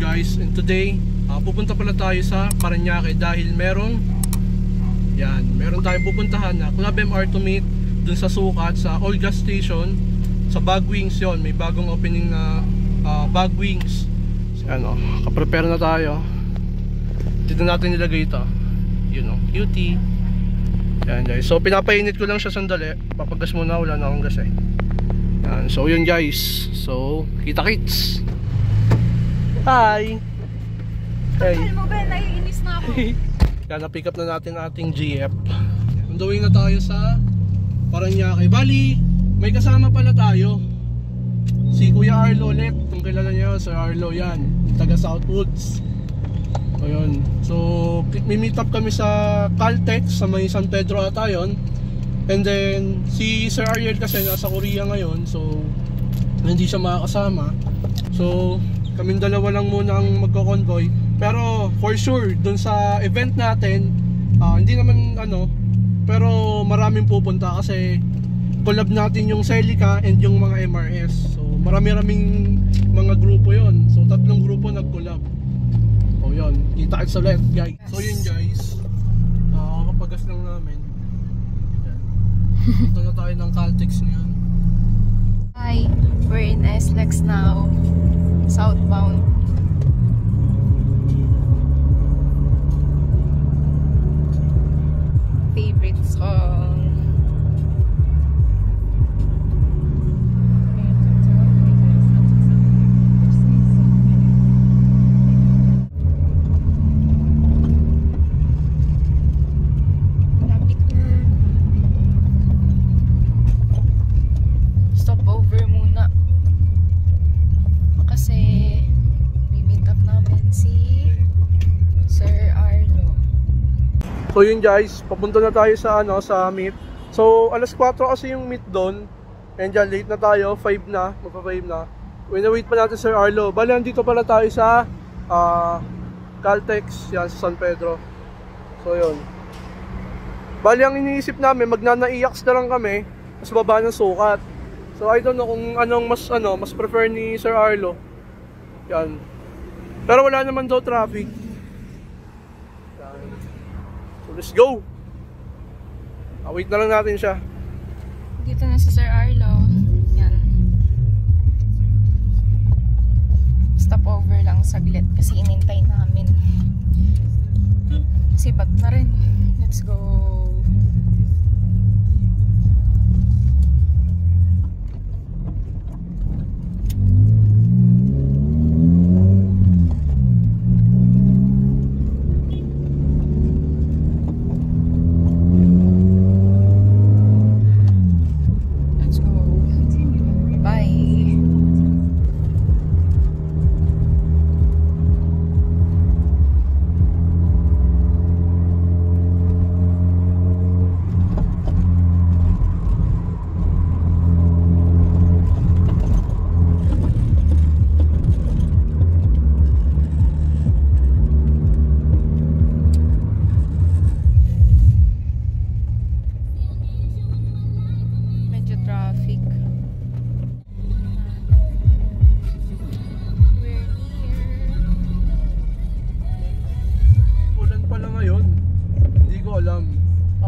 guys, and today pupunta pala tayo sa Parañaque dahil meron tayong pupuntahan na Club MR to meet dun sa sukat sa All Gas Station sa Bagwings. Yon, may bagong opening na Bagwings. So, kaprepare na tayo. Dito natin nilagay ito. Cutie. Yan guys, so pinapainit ko lang siya sandali. Papagas muna, wala na akong gas eh. Yan. So yun guys, so kita-kits. Hi! Hey! Ay mo ba, naiinis na ako. Yan, na-pick up na natin ating GF. Underway na tayo sa Parañaque. Bali, may kasama pala tayo. Si Kuya Arlo ulit. Kung kilala niyo, Sir Arlo yan. Taga Southwoods. So yun. So, may meet up kami sa Caltex sa may San Pedro ata yun. And then, si Sir Ariel kasi nasa Korea ngayon. So, hindi siya makakasama. So, kaming dalawa lang muna ang magko-convoy. Pero for sure dun sa event natin, hindi naman pero maraming pupunta kasi collab natin yung Celica and yung mga MRS. So marami-raming mga grupo yon. So 3 grupo nag-collab. So yun, kita-kits ulit guys. So yun guys, kapagas lang namin. Ito na tayo ng Caltex ngayon. Hi, we're in SLEX now. Southbound. Favorite song. Stop over muna. Kasi may meet up namin si Sir Arlo. So yun guys, papunta na tayo sa sa meet. So alas 4 kasi yung meet doon. And dyan, late na tayo, 5 na, magpa-5 na. Wait pa natin Sir Arlo. Bali, nandito pala tayo sa Caltex, yan sa San Pedro. So yun. Bali, ang iniisip namin, magnanaiaks na lang kami, mas baba ng sukat. So I don't know kung anong mas prefer ni Sir Arlo. Yan. Pero wala naman daw traffic. Yan. So let's go. Wait na lang natin siya. Dito na si Sir Arlo. Yan. Stop over lang saglit kasi inintay namin. Sibat na rin. Let's go.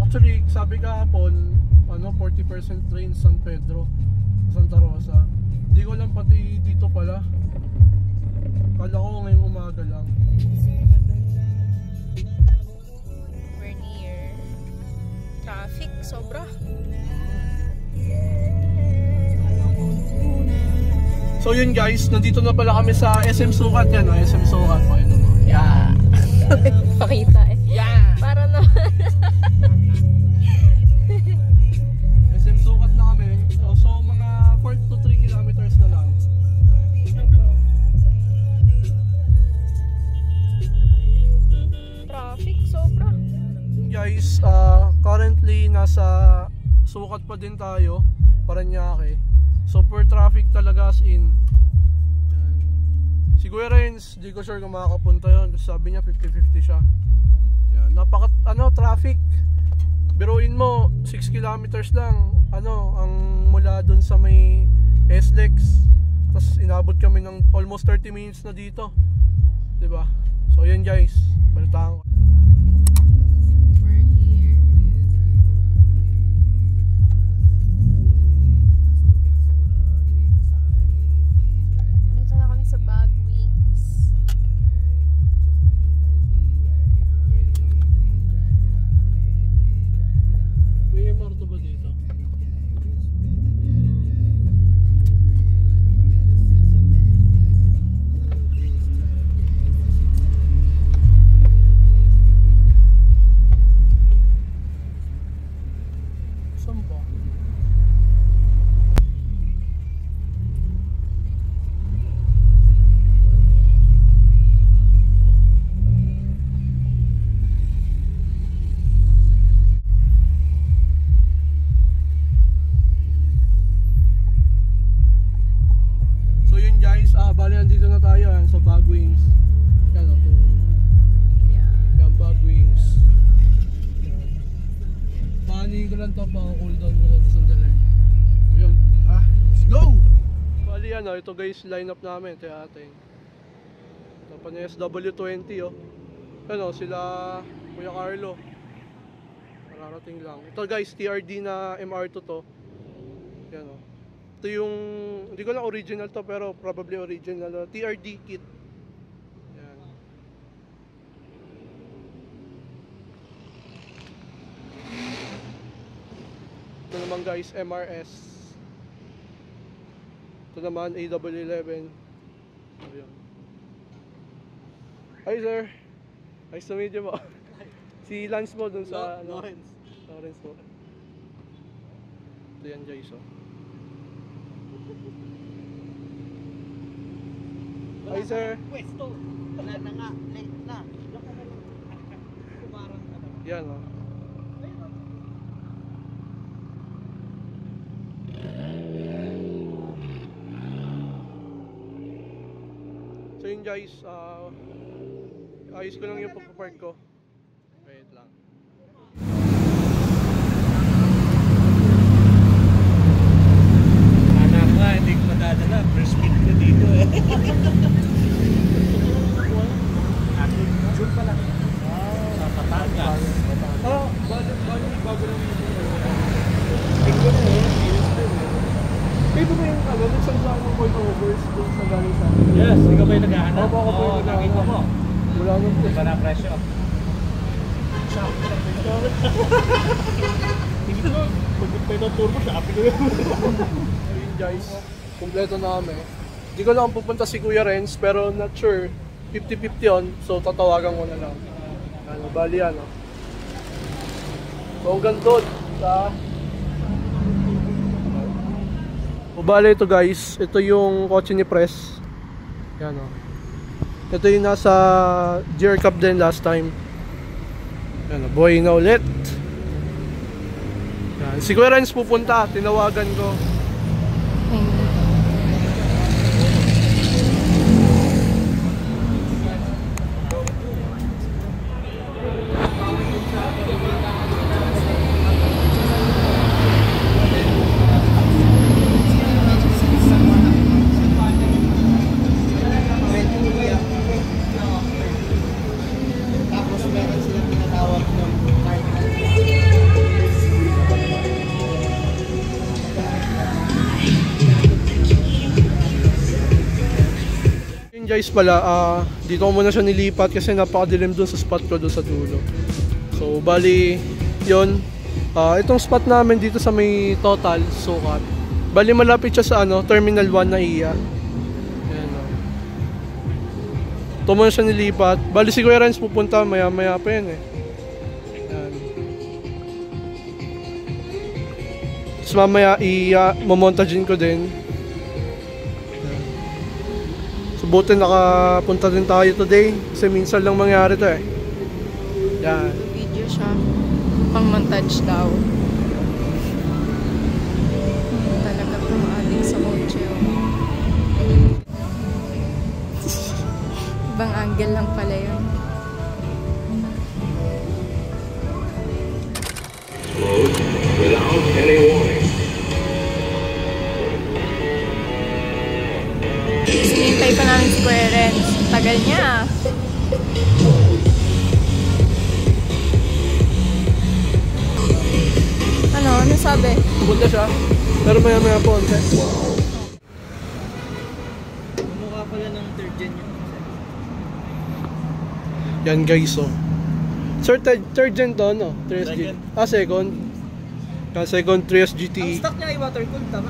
Actually, sabi kahapon, 40% train San Pedro, Santa Rosa. Hindi ko alam pati dito pala. Kala ko ngayong umaga lang. We're near. Traffic, sobra. So yun guys, nandito na pala kami sa SM Sukat yan. SM Sukat, pakita mo. Yeah. Pakita eh. Yeah. Para naman. SM Sukat na kami. So mga 4 to 3 kilometers na lang. Traffic, sobra. Guys, currently nasa Sukat pa din tayo, Parañaque. Super traffic talaga as in. Si Kuya Renz, di ko sure kung makakapunta yun kasi sabi niya 50-50 siya. Yan, traffic. Biruin mo 6 kilometers lang ang mula dun sa may SLEX. Tapos inabot kami ng almost 30 minutes na dito. Diba? So yun guys, balitaan ko. We're here. Dito na kami sa Bag Wings. May MR to ba dito? Saan ba? So yun guys, bali nandito na tayo sa Bag Wings. Yan o, Yeah. yan Bag Wings. Yan. Paanihin ko lang to, cool down ko lang ito sandali. So yun, let's go! Bali ito guys, lineup namin, ito yung ating. Ito pa na SW20 oh. Yan sila Kuya Carlo. Mararating lang. Ito guys, TRD na MR2 to. Yan o. Ito yung, hindi ko lang original to pero probably original. TRD kit. Yan. Ito naman guys, MRS. Ito naman, AW11. Ayan. Hi sir. Nice to meet you po. Si Lance mo dun sa Lawrence. Lawrence po. Ito yan guys oh. Hi sir. Pwesto. Wala na nga. Late na. Kumarang ka na. Yan o. So yun guys, ayos ko lang yung pagpapark ko. Wait lang. Anak nga, hindi ko madadala. First speed ko dito eh. June pa lang. Sa Batangas. Bago lang yung Tingko na eh. Kayo ba yung nagsagsahan ng voice-overs kung sa galing sa akin? Yes, ikaw ba yung naghahanap? Opo, ako po yung naghahanap. Nakita mo. Wala nang po. Iba na presyo. Hindi ko. Pag ito turbo, shopping ko yun. Ayun guys, kompleto na kami. Hindi ko lang pupunta si Kuya Renz pero not sure. 50-50 on, so tatawagan ko na lang. Bali ano. So hanggang doon sa... O bali ito guys, ito yung kotse ni Press. Yan o. Ito yung nasa GR Cup din last time. Yan o, buhay na ulit. Yan. Si Kuya Renz pupunta, tinawagan ko. Tapos meron silang tinatawag ng card. Yun guys pala, dito ko muna siya nilipat kasi napakadilim dun sa spot ko dun sa dulo. So bali, yun. Itong spot namin dito sa may Total, Sukat. Bali malapit siya sa Terminal 1 na iya. Ayan o. Ito muna siya nilipat. Bali si Kuya Renz pupunta, maya maya pa yan eh. Ayan. Tapos mamaya i-momontagein ko din. Buti nakapunta din tayo today kasi minsan lang mangyari to eh. Yan. Video siya. Pang montage daw. Talaga pang adik sa kotse. Ibang angle lang pala yun. Without any warning. Sinintay pa namin si Kuya Renz. Tagal niya. Ano sabi? Pupunta siya. Pero maya po. Mukha pala ng third gen yun. Yan guys, oh. Sir, third gen to, no? 3SG. Second. Second 3S Ang GTE. stock niya ay water cooled, tama?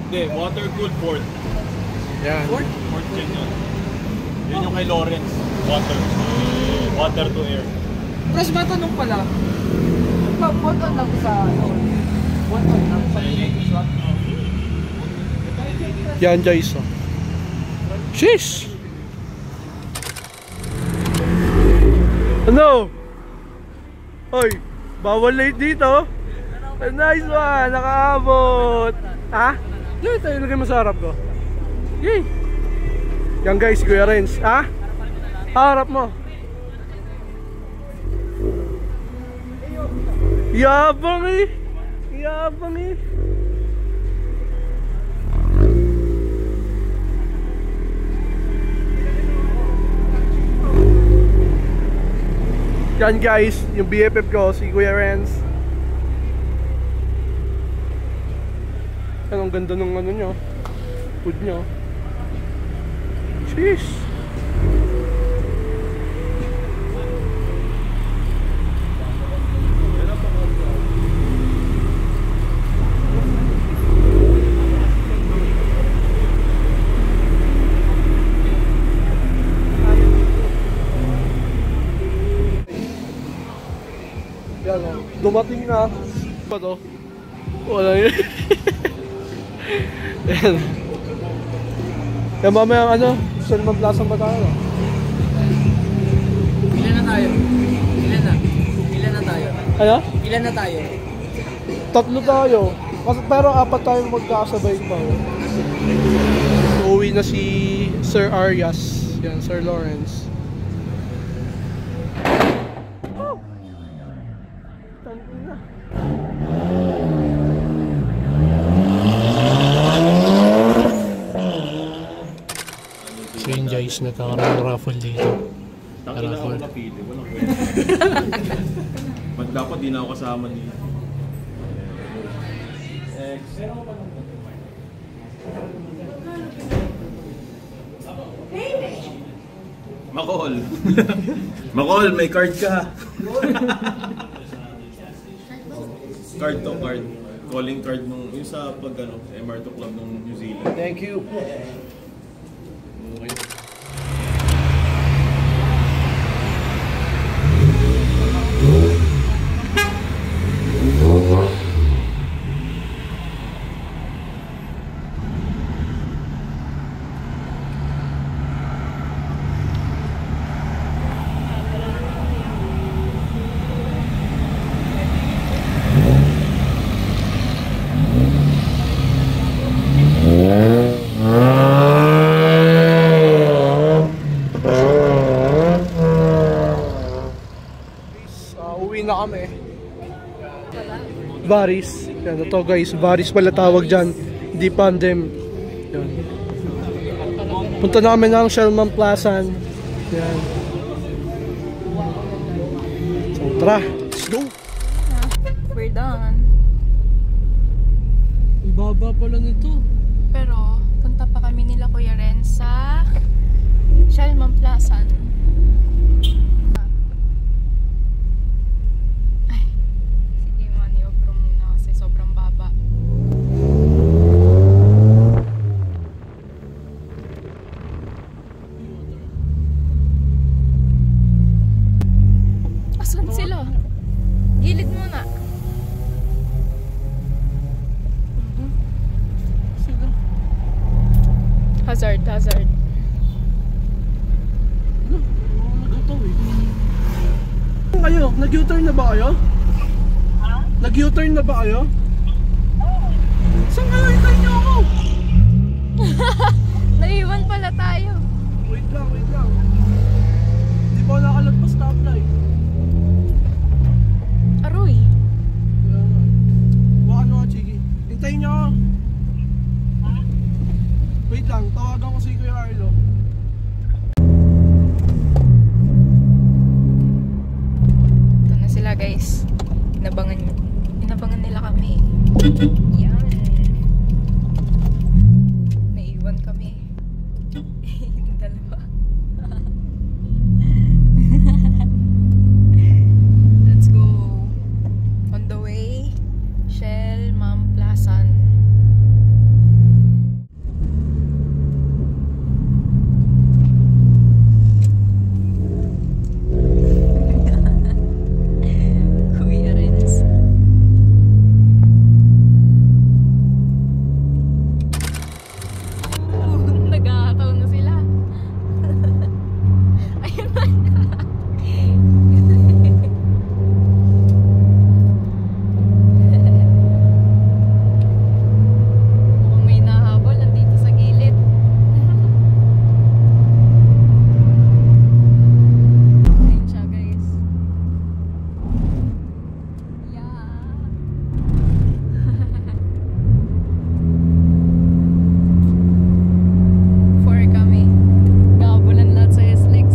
Hindi, water cooled fourth. Yan. Fourth gen yun. Yun yung kay Lawrence. Water to air. Tapos matanong pala, what on lang sa what on lang sa swap? Yan guys, oh. Sheesh! Ano? Hoy, bawal late dito. Nice one, nakaabot. Ha? Lagay tayo, lagay mo sa harap ko. Yay! Yan guys, Kuya Renz. Ha? Harap mo. Yabang eh. Yabang eh. Yan guys, yung BFF ko, si Kuya Renz. Ang ganda ng ano nyo, food nyo. Sheesh. Yan o, dumating na. Ba to? Wala yun. Yan. Yan mamaya ano, Salman Plaza ba tayo? Ilan na tayo? Ilan na tayo? Ano? Ilan na tayo? 3 tayo. Pero 4 tayo magkakasabay pa. Uuwi na si Sir Arias. Yan, Sir Lawrence. So yun guys, nagkakaroon ng raffle dito. Tangina ako napili. Walang kwenta. Ba't dapat di na ako kasama dito? Makol. Makol, may card ka. Card to card. Calling card nung yung sa pag ano, MR2 Club nung New Zealand. Thank you. Okay. Uwi na kami. Varis. Yan, ito guys, Varis pala tawag dyan. Hindi Pandem. Yan. Punta na kami ng Salman Plaza. Yan. So tara, let's go. We're done. Ang baba pala nito. Pero, punta pa kami nila Kuya Ren sa Salman Plaza. Ay, sige mani-opro muna kasi sobrang baba. Asan sila? Gilid muna. Hazard. Kayo, nag-U-turn na ba kayo? Nag-U-turn na ba kayo? Saan kayo? Hintayin niyo ako! Naiwan pala tayo. Wait lang. Hindi pa ako nakalagpas stoplight. Aroy. Kaya nga. Baka ano nga, Chiki. Hintayin niyo ako. Wait lang, tawagan ko si Kuya Arlo. guys. Inabangan nila kami. Yan. Naiwan kami. Dalawa. Let's go. On the way, Shell, Mamplasan. Kuya Renz. Nagkakataon na sila. Ayun na. Mukhang may nahabol nandito sa gilid. Ayun siya guys. Yeah. For kami. Nakabulan lahat sa SLEX.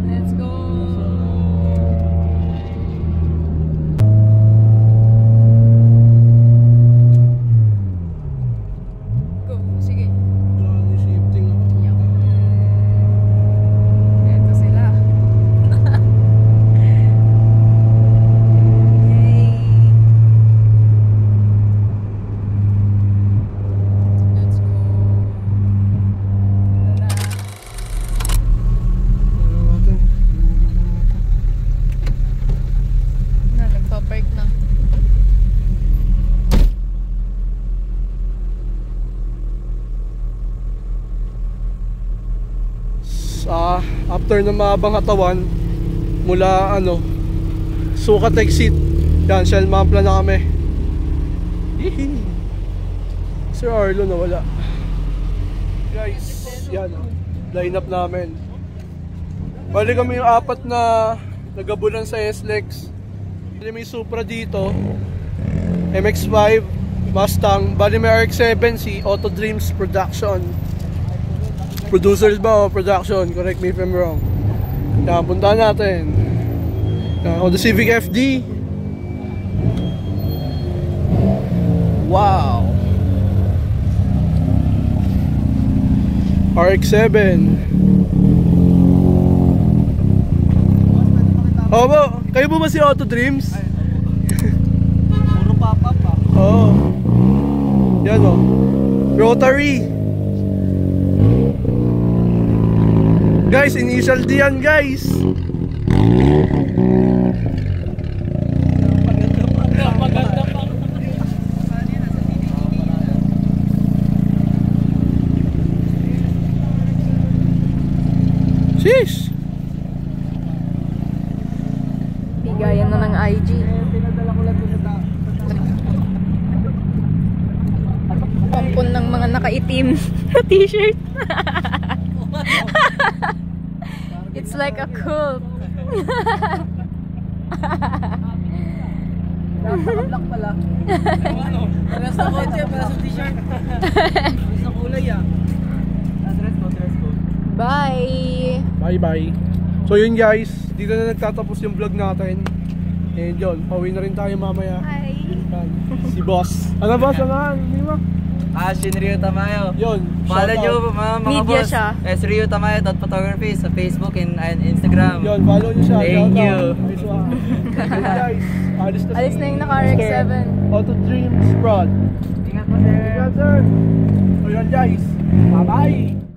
Let's go. Go, sige. Shifting ako. Ito sila. Yay. Let's go. Ano na? Na, nagpa-park na. After ng mahabang katawan mula Sukat exit, yan, Shell Mampla na kami. Hihi. Sir Arlo nawala. Guys, yan, line up namin. Bali kami yung apat na nagabulan sa SLEX. Bali may Supra dito, MX-5, Mustang. Bali may RX-7, si Auto Dreams Production. Producers ba o production? Correct me if I'm wrong. Yan, puntahan natin. Yan, Honda Civic FD. Wow. RX-7. Opo, kayo po ba si Auto Dreams? Puro papa pa. Oo. Yan o. Rotary. Guys, initial D yan guys. Maganda pa. Sheesh. Bigayan na ng IG. Pinadala ko lang ito sa Pampun ng mga nakaitim na t-shirt. It's like a cult. Naka-black pala. Paras na kotse, paras na t-shirt. Paras na kulay ah. Dress code. Bye. Bye bye. So yun guys, dito na nagtatapos yung vlog natin. And yun, pauwi na rin tayo mamaya. Hi. Yan, si boss. Ano boss? Ano? Hindi mo? Shinryu Tamayo. Yun, Follow nyo shoutout. mga Media boss. siya. Sryutamayo.photography sa Facebook and Instagram. Yun, follow nyo siya. Thank you. Nice one. Yun guys, Alis na yung naka-RX-7. Auto Dreams Prod. Ingat mo sir. Ingat sir. So yun guys, bye bye.